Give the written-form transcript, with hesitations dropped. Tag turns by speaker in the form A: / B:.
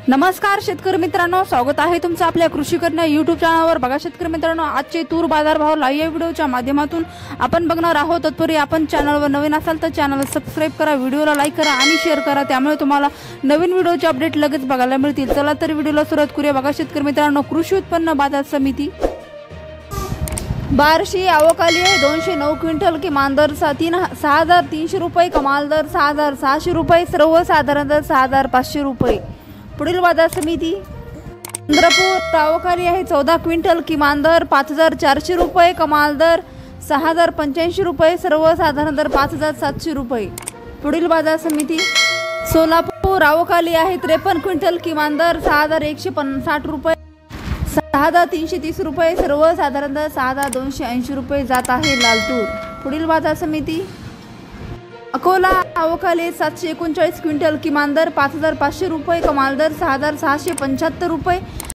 A: नमस्कार शेतकरी मित्रांनो, स्वागत आहे तुमचं आपल्या कृषी कन्या यूट्यूब चॅनलवर। बघा शेतकरी मित्रांनो, आजचे तूर बाजार भाव लाईव्ह व्हिडिओच्या माध्यमातून आपण बघणार आहोत। तत्पूर्वी आपण चॅनलवर नवीन असाल तर चॅनलला सबस्क्राइब करा, व्हिडिओला लाईक करा आणि शेअर करा, त्यामुळे तुम्हाला नवीन व्हिडिओचे अपडेट लगेच बघायला मिळतील। चला तर व्हिडिओला सुरुवात करूया। बघा शेतकरी मित्रांनो, कृषी उत्पन्न बाजार समिती बार्शी आवक आली आहे 209 क्विंटल। किमान दर 6,300 रुपये, कमाल दर 6,600 रुपये, सर्वसाधारण दर 6,500 रुपये। पुढील बाजार समिती चंद्रपूर आवक आली आहे 14 क्विंटल। किमान दर 5,400 रुपये, कमाल दर 6,085 रुपये, सर्वसाधारण दर 5,700 रुपये। पुढील बाजार समिती सोलापूर आवक आली आहे 53 क्विंटल। किमान दर 6,150 रुपये, 6,330 रुपये, सर्वसाधारण दर 6,280 रुपये जात आहे लाल तूर। पुढील बाजार समिती अकोला आवक आली 739 क्विंटल। किमान दर 5,500 रुपये, कमाल दर 6,675 रुपये,